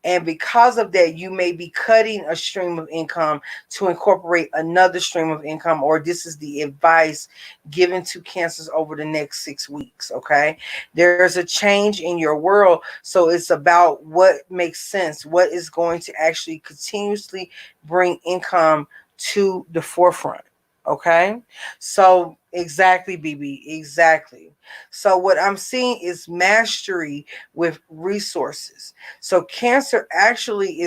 And because of that, you may be cutting a stream of income to incorporate another stream of income, or this is the advice given to Cancers over the next 6 weeks, okay? There's a change in your world, so it's about what makes sense, what is going to actually continuously bring income to the forefront, okay? So exactly, BB, exactly. So what I'm seeing is mastery with resources. So Cancer actually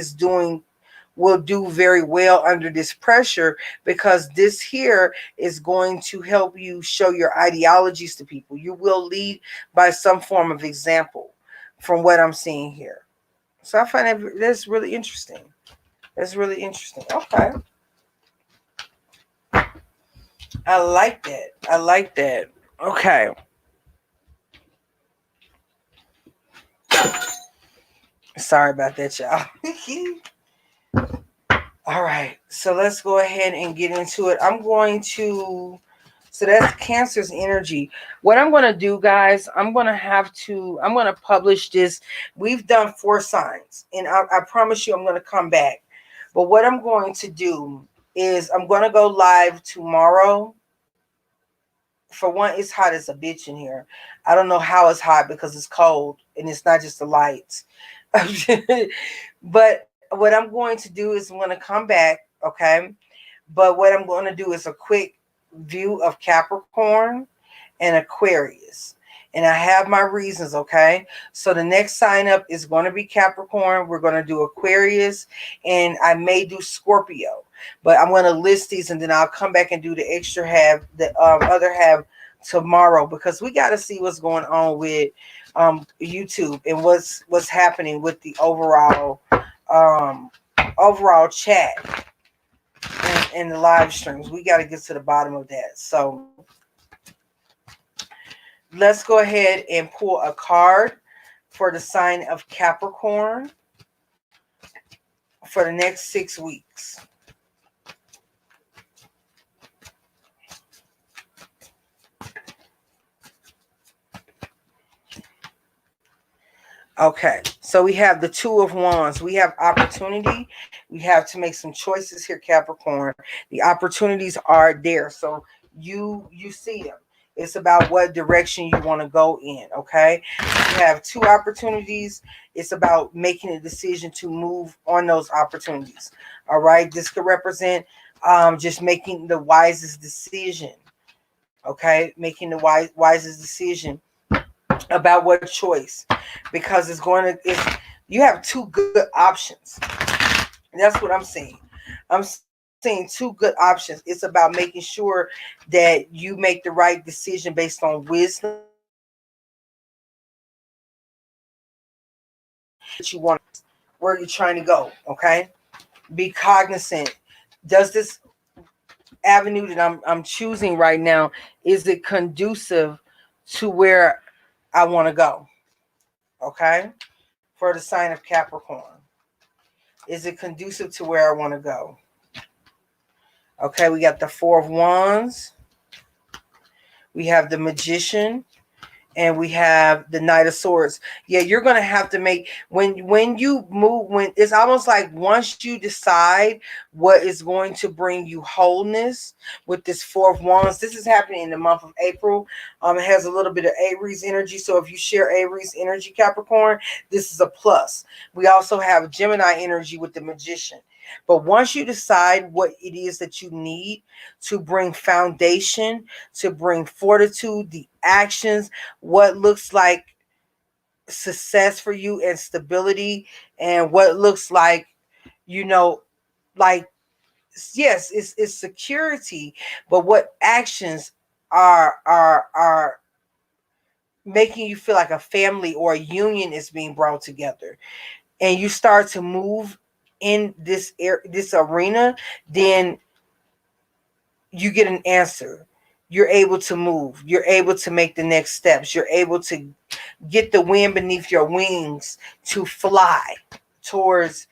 will do very well under this pressure, because this here is going to help you show your ideologies to people. You will lead by some form of example from what I'm seeing here. So I find that's really interesting. That's really interesting. Okay. I like that. I like that. Okay. Sorry about that, y'all. All right. So let's go ahead and get into it. So that's Cancer's energy. What I'm going to do, guys, I'm going to publish this. We've done 4 signs, and I promise you I'm going to come back. But what I'm going to do is I'm going to go live tomorrow. For one, it's hot as a bitch in here. I don't know how it's hot because it's cold, and it's not just the lights. But what I'm going to do is I'm going to come back, okay? But what I'm going to do is a quick view of Capricorn and Aquarius. And I have my reasons, okay? So the next sign up is going to be Capricorn. We're going to do Aquarius, and I may do Scorpio. But I'm going to list these, and then I'll come back and do the extra half, the other half tomorrow, because we got to see what's going on with YouTube and what's happening with the overall chat and the live streams. We got to get to the bottom of that. So let's go ahead and pull a card for the sign of Capricorn for the next 6 weeks. Okay, so we have the 2 of Wands. We have opportunity. We have to make some choices here, Capricorn. The opportunities are there, so you see them. It's about what direction you want to go in, okay? You have 2 opportunities. It's about making a decision to move on those opportunities, all right? This could represent just making the wisest decision, Okay, making the wisest decision about what choice, because it's going to. You have two good options. That's what I'm saying. I'm seeing two good options. It's about making sure that you make the right decision based on wisdom that you want, where you're trying to go. Okay, be cognizant. Does this avenue that I'm choosing right now, is it conducive to where I want to go? Okay, for the sign of Capricorn, is it conducive to where I want to go? Okay, we got the Four of Wands, we have the Magician, and we have the Knight of Swords. Yeah, you're gonna have to make, when you move, when it's almost like once you decide what is going to bring you wholeness with this Four of Wands. This is happening in the month of April. It has a little bit of Aries energy, so if you share Aries energy, Capricorn, this is a plus. We also have Gemini energy with the Magician. But once you decide what it is that you need to bring foundation, to bring fortitude, the actions, what looks like success for you and stability, and what looks like, you know, like, yes, it's security, but what actions are making you feel like a family or a union is being brought together, and you start to move in this arena, then you get an answer. You're able to move. You're able to make the next steps. You're able to get the wind beneath your wings to fly towards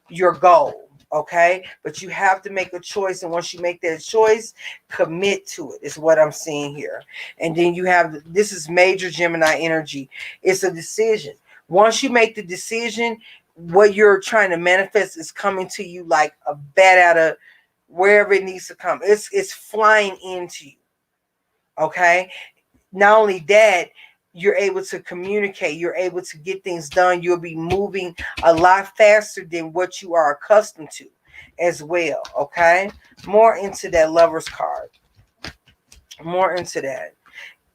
your goal. Okay, but you have to make a choice, and once you make that choice, commit to it, is what I'm seeing here. And then you have, this is major Gemini energy. It's a decision. Once you make the decision, what you're trying to manifest is coming to you like a bat out of wherever it needs to come. It's flying into you. Okay, not only that, you're able to communicate, you're able to get things done, you'll be moving a lot faster than what you are accustomed to as well. Okay, more into that Lovers card, more into that.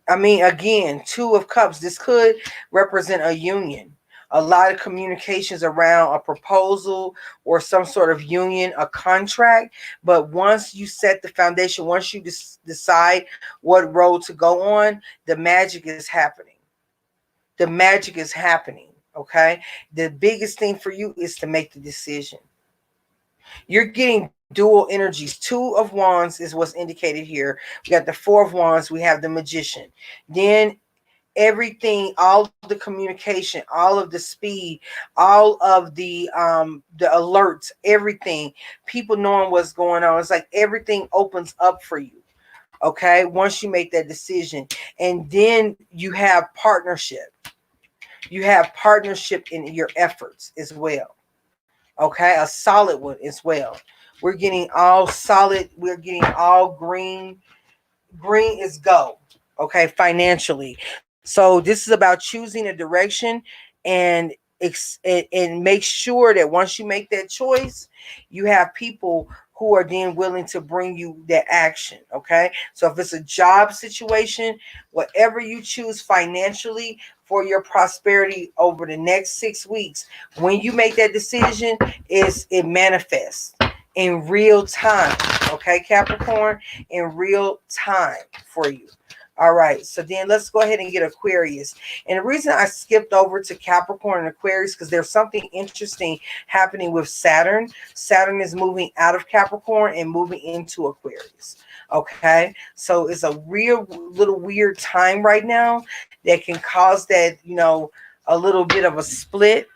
I mean, again, Two of Cups, this could represent a union. A lot of communications around a proposal or some sort of union, a contract. But once you set the foundation, once you decide what road to go on, the magic is happening. The magic is happening. Okay. The biggest thing for you is to make the decision. You're getting dual energies. Two of Wands is what's indicated here. We got the Four of Wands. We have the Magician. Then everything, all the communication, all of the speed, all of the alerts, everything, people knowing what's going on. It's like everything opens up for you. Okay, once you make that decision, and then you have partnership. You have partnership in your efforts as well. Okay, a solid one as well. We're getting all solid. We're getting all green. Green is go. Okay, financially. So this is about choosing a direction, and and make sure that once you make that choice, you have people who are then willing to bring you that action. Okay, so if it's a job situation, whatever you choose financially for your prosperity over the next 6 weeks, when you make that decision, it manifests in real time. Okay, Capricorn, in real time for you. All right, so then let's go ahead and get Aquarius. And the reason I skipped over to Capricorn and Aquarius, because there's something interesting happening with Saturn. Saturn is moving out of Capricorn and moving into Aquarius. Okay, so it's a real little weird time right now that can cause that, a little bit of a split.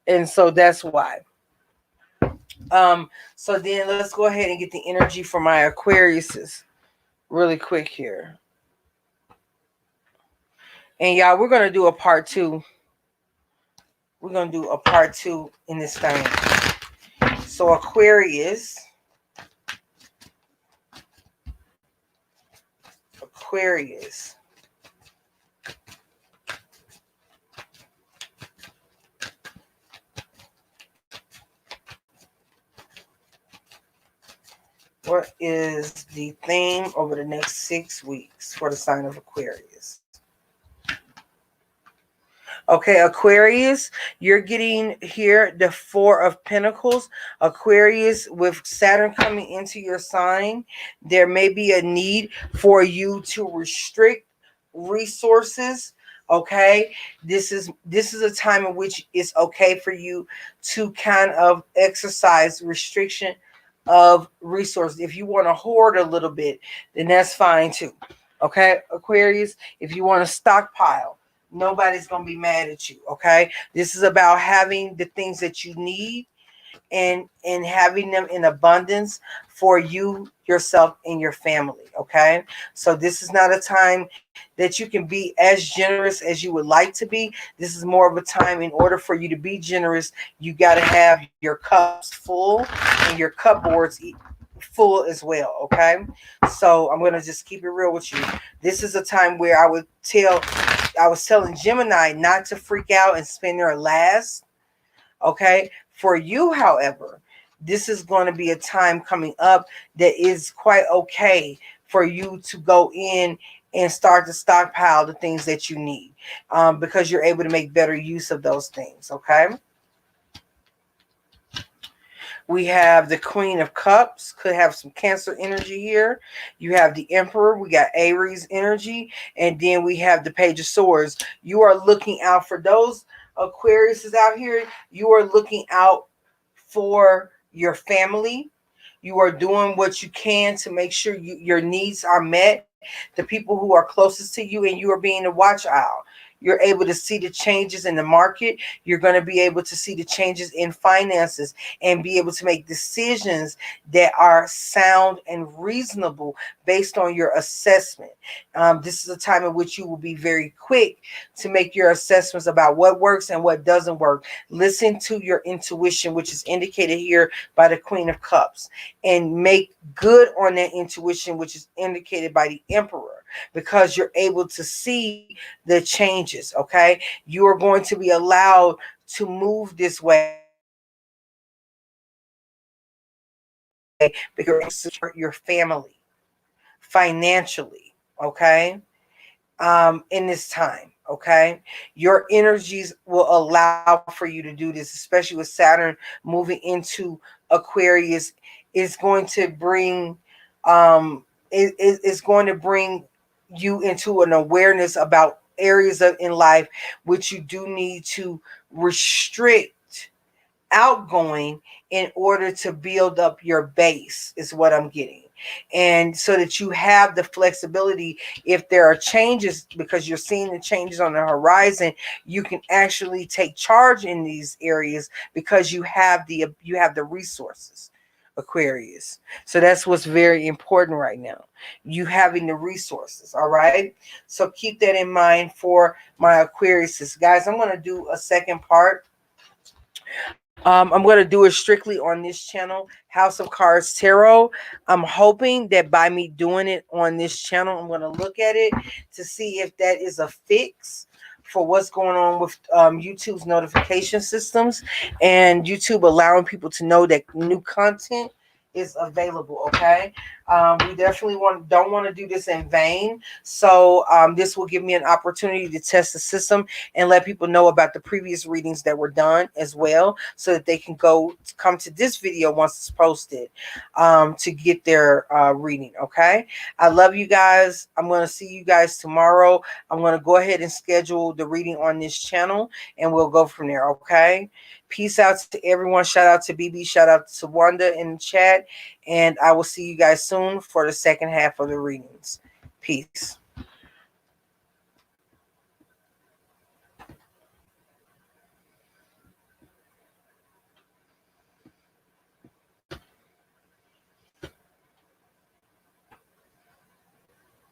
And so that's why. So then let's go ahead and get the energy for my Aquariuses really quick here. And y'all, we're gonna do a part two. We're gonna do a part two in this thing. So Aquarius. Aquarius. What is the theme over the next 6 weeks for the sign of Aquarius? Okay, Aquarius, you're getting here the Four of Pentacles. Aquarius, with Saturn coming into your sign, there may be a need for you to restrict resources. Okay, this is a time in which it's okay for you to kind of exercise restriction of resources. If you want to hoard a little bit, then that's fine too. Okay, Aquarius, if you want to stockpile, nobody's going to be mad at you. Okay, this is about having the things that you need and having them in abundance for you, yourself, and your family. Okay, so this is not a time that you can be as generous as you would like to be. This is more of a time, in order for you to be generous, you got to have your cups full and your cupboards full as well. Okay, so I'm going to just keep it real with you. This is a time where I was telling Gemini not to freak out and spend their last. Okay, for you, however, this is going to be a time coming up that is quite okay for you to go in and start to stockpile the things that you need, because you're able to make better use of those things. Okay. We have the Queen of Cups, could have some Cancer energy here. You have the Emperor, we got Aries energy, and then we have the Page of Swords. You are looking out for those Aquariuses out here. You are looking out for your family. You are doing what you can to make sure your needs are met. The people who are closest to you, and you are being the watch owl. You're able to see the changes in the market. You're going to be able to see the changes in finances and be able to make decisions that are sound and reasonable based on your assessment. This is a time in which you will be very quick to make your assessments about what works and what doesn't work. Listen to your intuition, which is indicated here by the Queen of Cups, and make good on that intuition, which is indicated by the Emperor, because you're able to see the changes. Okay, you are going to be allowed to move this way because you're able to support your family financially. Okay, in this time. Okay, your energies will allow for you to do this, especially with Saturn moving into Aquarius. Is going to bring is going to bring you into an awareness about areas in life which you do need to restrict outgoing in order to build up your base, is what I'm getting. And so that you have the flexibility, if there are changes, because you're seeing the changes on the horizon, you can actually take charge in these areas because you have the resources, Aquarius. So that's what's very important right now, you having the resources. All right, so keep that in mind for my Aquariuses. Guys, I'm going to do a second part. I'm going to do it strictly on this channel, House of Cards Tarot. I'm hoping that by me doing it on this channel, I'm going to look at it to see if that is a fix for what's going on with YouTube's notification systems and YouTube allowing people to know that new content is available. Okay, we definitely don't want to do this in vain. So this will give me an opportunity to test the system and let people know about the previous readings that were done as well, so that they can come to this video once it's posted to get their reading. Okay, I love you guys. I'm going to see you guys tomorrow. I'm going to go ahead and schedule the reading on this channel and we'll go from there. Okay, peace out to everyone. Shout out to BB, shout out to Wanda in the chat, and I will see you guys soon for the second half of the readings. Peace.